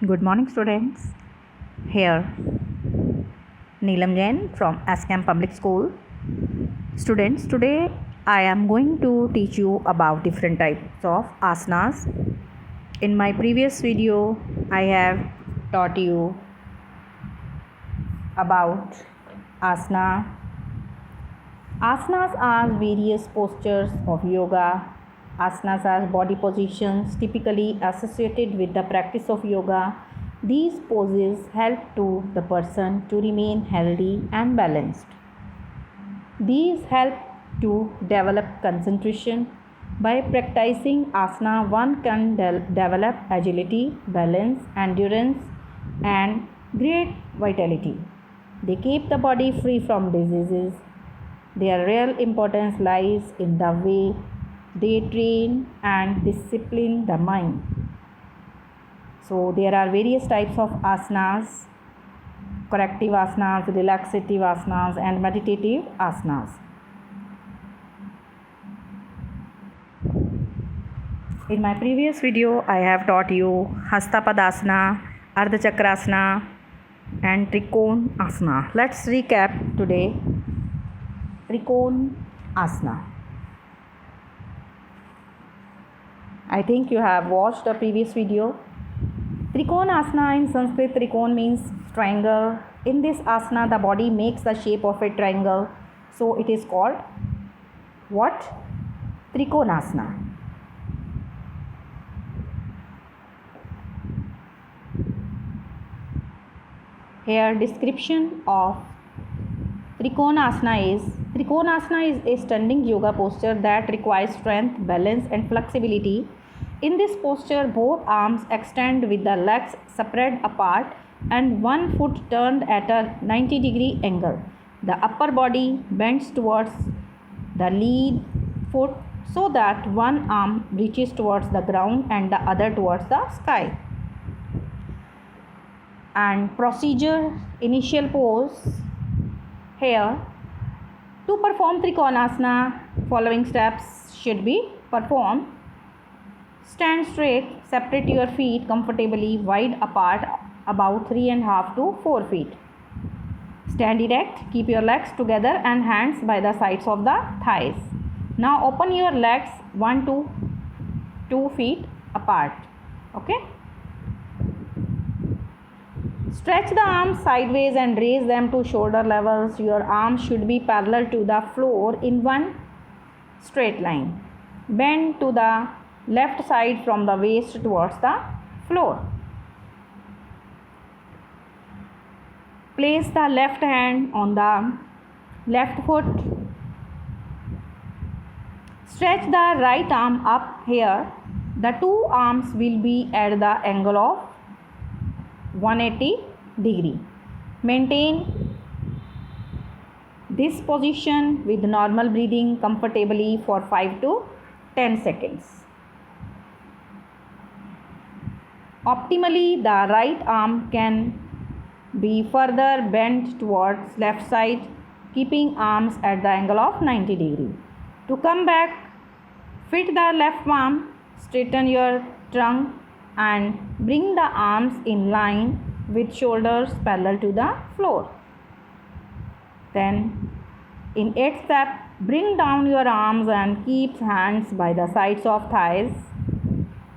Good morning, students. Here, Neelam Jain from Ascam Public School. Students, today I am going to teach you about different types of asanas. In my previous video, I have taught you about asana. Asanas are various postures of yoga. Asanas are body positions typically associated with the practice of yoga. These poses help to the person to remain healthy and balanced. These help to develop concentration. By practicing asana, one can develop agility, balance, endurance, and great vitality. They keep the body free from diseases. Their real importance lies in the way they train and discipline the mind. So there are various types of asanas: corrective asanas, relaxative asanas, and meditative asanas. In my previous video, I have taught you Hastapadasana, Ardhachakrasana, and Trikon Asana. Let's recap today. Trikon Asana. I think you have watched the previous video. Trikon Asana, in Sanskrit, Trikon means triangle. In this asana, the body makes the shape of a triangle. So it is called what? Trikonasana. Here description of Trikonasana is a standing yoga posture that requires strength, balance, and flexibility. In this posture, both arms extend with the legs spread apart and one foot turned at a 90-degree angle. The upper body bends towards the lead foot so that one arm reaches towards the ground and the other towards the sky. And procedure, initial pose. Here, to perform Trikonasana, following steps should be performed. Stand straight, separate your feet comfortably wide apart, about 3.5 to 4 feet. Stand erect, keep your legs together and hands by the sides of the thighs. Now open your legs 1 to 2 feet apart. Okay? Stretch the arms sideways and raise them to shoulder levels. Your arms should be parallel to the floor in one straight line. Bend to the left side from the waist towards the floor. Place the left hand on the left foot. Stretch the right arm up here. The two arms will be at the angle of 180 degree. Maintain this position with normal breathing comfortably for 5 to 10 seconds. Optimally, the right arm can be further bent towards left side, keeping arms at the angle of 90 degree. To come back, fit the left palm, straighten your trunk and bring the arms in line with shoulders parallel to the floor. Then in 8th step, bring down your arms and keep hands by the sides of thighs.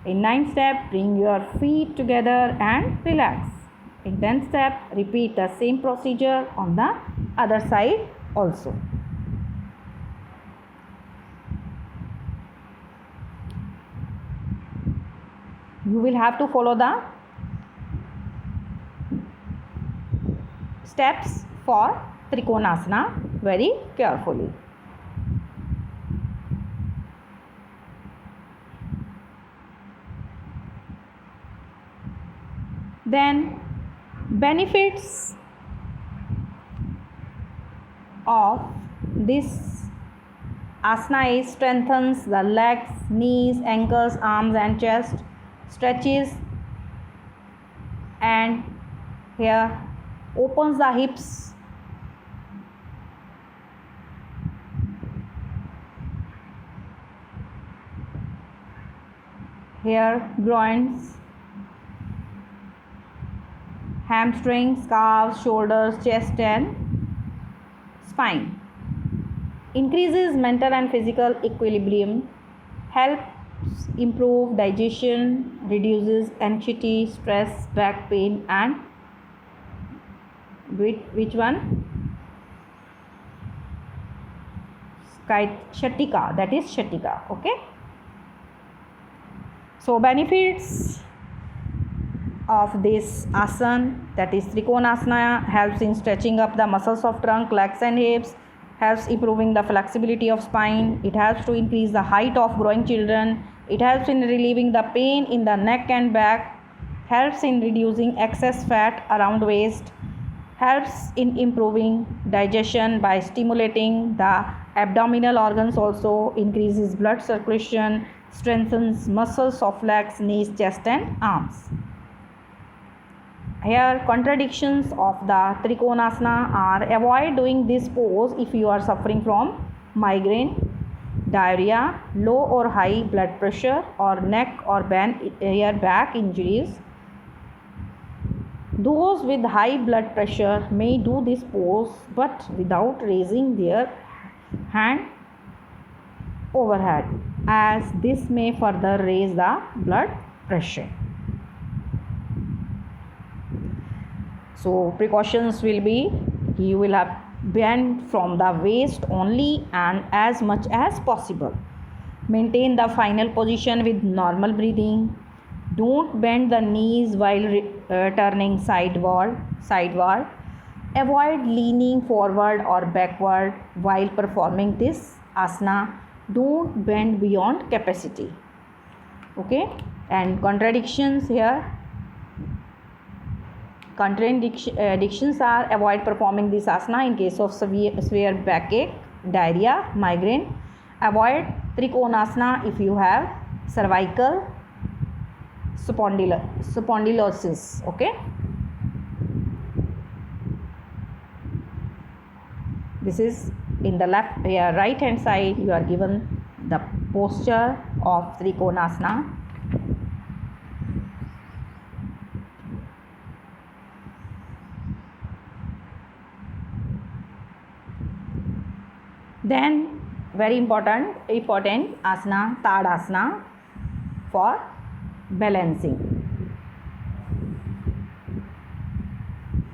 In 9th step, bring your feet together and relax. In 10th step, repeat the same procedure on the other side also. You will have to follow the steps for Trikonasana very carefully. Then benefits of this asana is strengthens the legs, knees, ankles, arms and chest, stretches and here opens the hips, here groins, hamstrings, calves, shoulders, chest and spine. Increases mental and physical equilibrium, helps improve digestion, reduces anxiety, stress, back pain and which one? Sciatica, that is sciatica. Okay, so benefits of this asana, that is Trikonasana, helps in stretching up the muscles of trunk, legs and hips, helps improving the flexibility of spine, it helps to increase the height of growing children, it helps in relieving the pain in the neck and back, helps in reducing excess fat around waist, helps in improving digestion by stimulating the abdominal organs, also increases blood circulation, strengthens muscles of legs, knees, chest and arms. Here contradictions of the Trikonasana are: avoid doing this pose if you are suffering from migraine, diarrhea, low or high blood pressure or neck or back injuries. Those with high blood pressure may do this pose but without raising their hand overhead, as this may further raise the blood pressure. So precautions will be, you will have bend from the waist only and as much as possible. Maintain the final position with normal breathing. Don't bend the knees while turning sideward. Avoid leaning forward or backward while performing this asana. Don't bend beyond capacity. Okay, and contradictions here. Contradictions are: avoid performing this asana in case of severe backache, diarrhea, migraine. Avoid Trikonasana if you have cervical spondylosis. Okay, this is in the right hand side. You are given the posture of Trikonasana. Then very important asana, Tadasana, for balancing.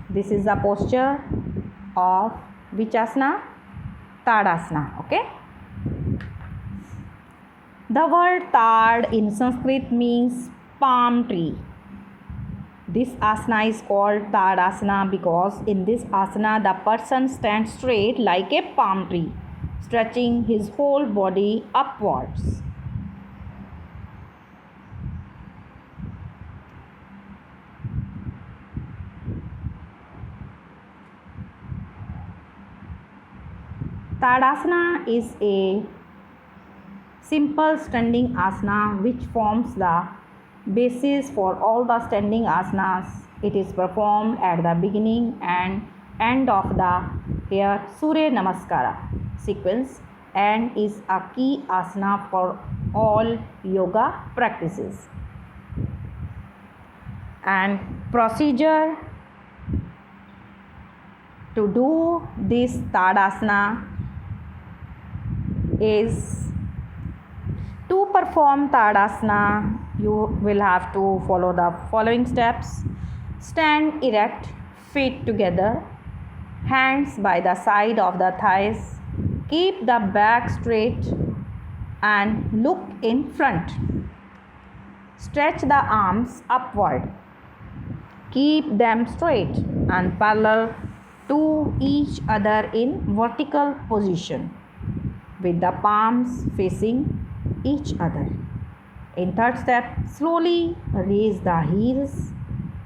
This is the posture of which asana? Tadasana. Okay. The word Tad in Sanskrit means palm tree. This asana is called Tadasana because in this asana the person stands straight like a palm tree, stretching his whole body upwards. Tadasana is a simple standing asana which forms the basis for all the standing asanas. It is performed at the beginning and end of the Surya Namaskara sequence and is a key asana for all yoga practices. And procedure to do this Tadasana is: to perform Tadasana, you will have to follow the following steps. Stand erect, feet together, hands by the side of the thighs. Keep the back straight and look in front. Stretch the arms upward. Keep them straight and parallel to each other in vertical position with the palms facing each other. In third step, slowly raise the heels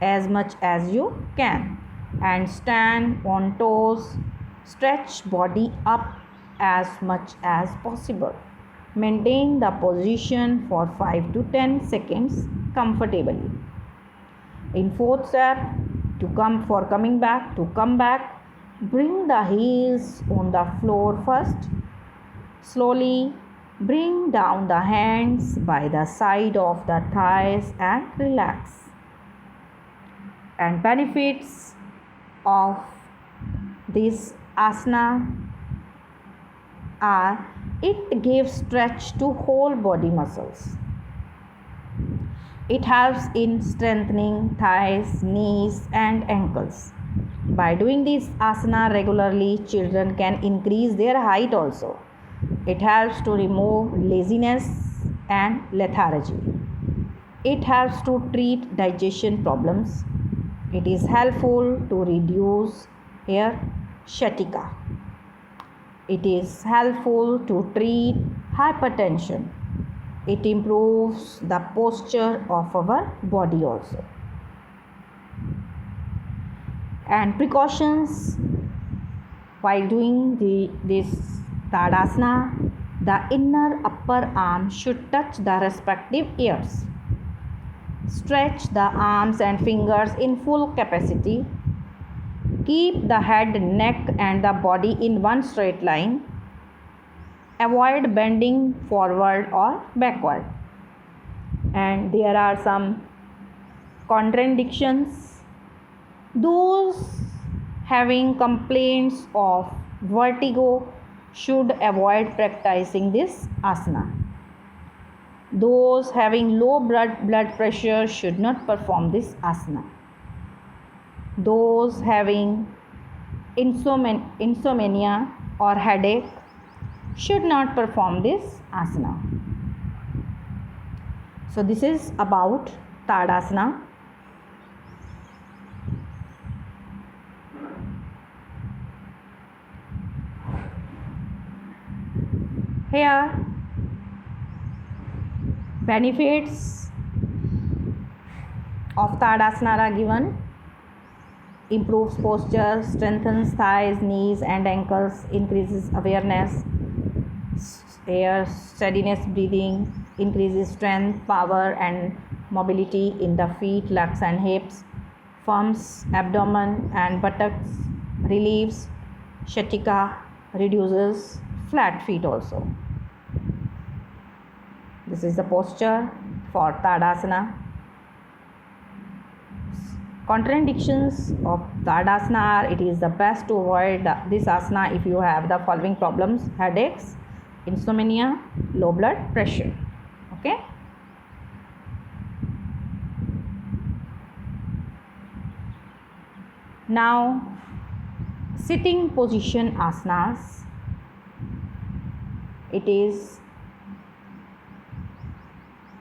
as much as you can and stand on toes. Stretch body up as much as possible. Maintain the position for 5 to 10 seconds comfortably. In fourth step, to come back, bring the heels on the floor first. Slowly bring down the hands by the side of the thighs and relax. And benefits of this asana are it gives stretch to whole body muscles. It helps in strengthening thighs, knees and ankles. By doing this asana regularly, children can increase their height also. It helps to remove laziness and lethargy. It helps to treat digestion problems. It is helpful to reduce hair sciatica. It is helpful to treat hypertension. It improves the posture of our body also. And precautions while doing this Tadasana, the inner upper arm should touch the respective ears. Stretch the arms and fingers in full capacity. Keep the head, neck and the body in one straight line. Avoid bending forward or backward. And there are some contradictions. Those having complaints of vertigo should avoid practicing this asana. Those having low blood pressure should not perform this asana. Those having insomnia or headache should not perform this asana. So this is about Tadasana. Here benefits of Tadasana are given. Improves posture, strengthens thighs, knees and ankles, increases awareness, air steadiness breathing, increases strength, power and mobility in the feet, legs and hips, firms abdomen and buttocks, relieves sciatica, reduces flat feet also. This is the posture for Tadasana. Contradictions of Tadasana are: it is the best to avoid this asana if you have the following problems: headaches, insomnia, low blood pressure. Okay. Now, sitting position asanas. It is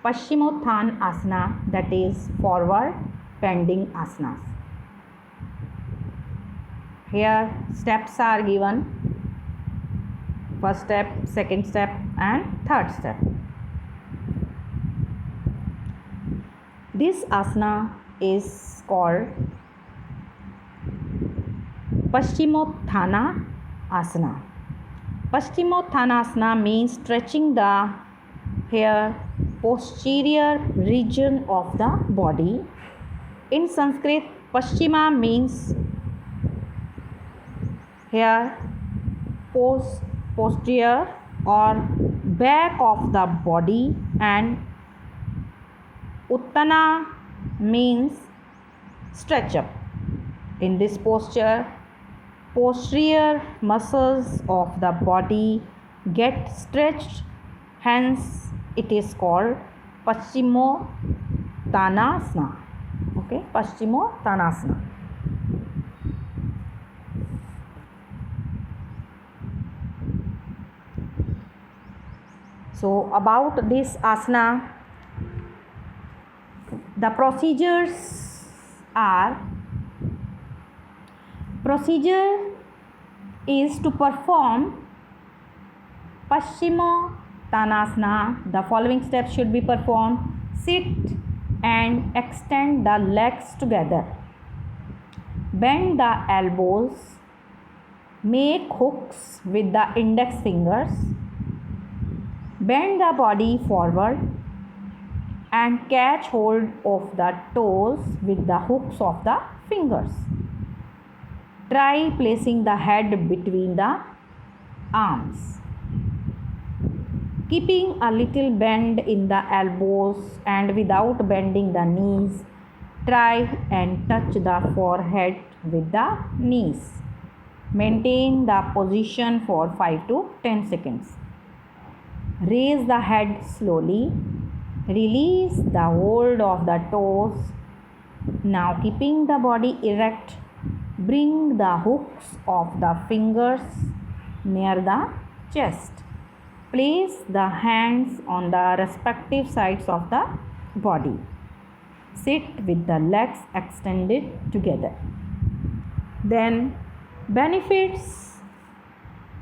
Paschimotthana asana, that is forward bending asanas. Here steps are given: first step, second step and third step. This asana is called Paschimotthana asana. Paschimotthana asana means stretching the here posterior region of the body. In Sanskrit, Paschima means here posterior or back of the body, and Uttana means stretch up. In this posture, posterior muscles of the body get stretched, hence it is called Paschimottanasana. Okay, Paschimottanasana. So about this asana, the procedures are: procedure is to perform Paschimottanasana. The following steps should be performed: sit and extend the legs together, bend the elbows, make hooks with the index fingers, bend the body forward and catch hold of the toes with the hooks of the fingers. Try placing the head between the arms, keeping a little bend in the elbows and without bending the knees. Try and touch the forehead with the knees. Maintain the position for 5 to 10 seconds. Raise the head slowly. Release the hold of the toes. Now, keeping the body erect, bring the hooks of the fingers near the chest. Place the hands on the respective sides of the body. Sit with the legs extended together. Then, benefits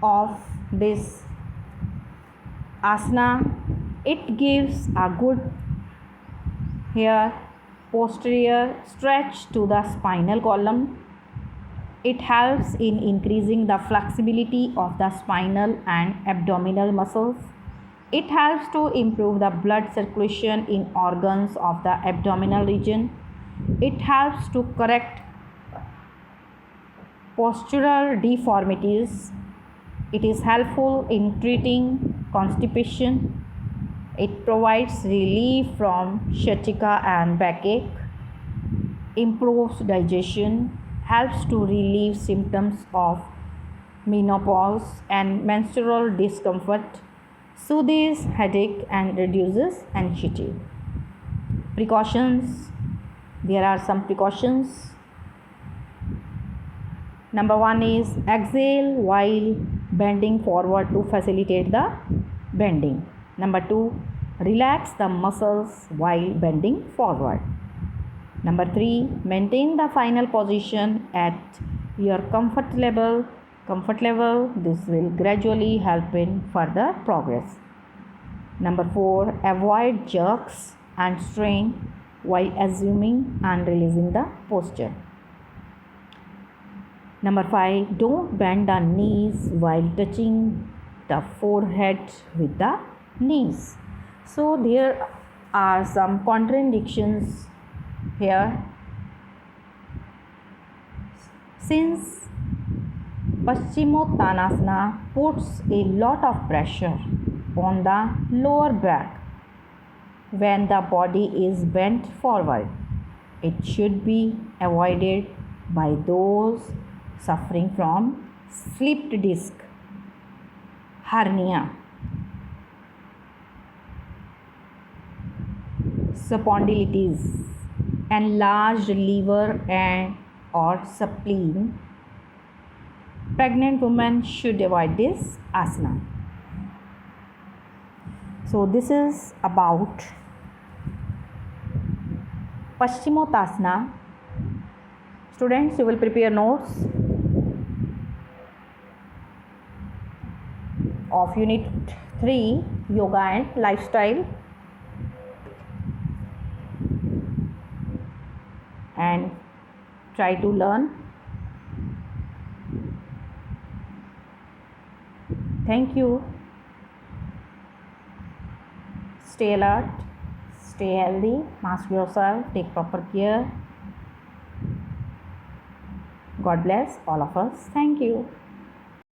of this asana: it gives a good posterior stretch to the spinal column. It helps in increasing the flexibility of the spinal and abdominal muscles. It helps to improve the blood circulation in organs of the abdominal region. It helps to correct postural deformities. It is helpful in treating constipation. It provides relief from sciatica and backache, improves digestion, helps to relieve symptoms of menopause and menstrual discomfort, soothes headache and reduces anxiety. Precautions: there are some precautions. Number 1 is exhale while bending forward to facilitate the bending. Number 2, relax the muscles while bending forward. Number 3, maintain the final position at your comfort level. This will gradually help in further progress. Number 4, avoid jerks and strain while assuming and releasing the posture. Number 5, don't bend the knees while touching the forehead with the knees. So there are some contradictions here. Since Paschimottanasana puts a lot of pressure on the lower back when the body is bent forward, it should be avoided by those suffering from slipped disc, hernia, spondylitis, enlarged liver and or spleen. Pregnant women should avoid this asana. So this is about Paschimottanasana. Students, you will prepare notes of Unit 3, Yoga and Lifestyle, and try to learn. Thank you. Stay alert, stay healthy, mask yourself, take proper care. God bless all of us. Thank you.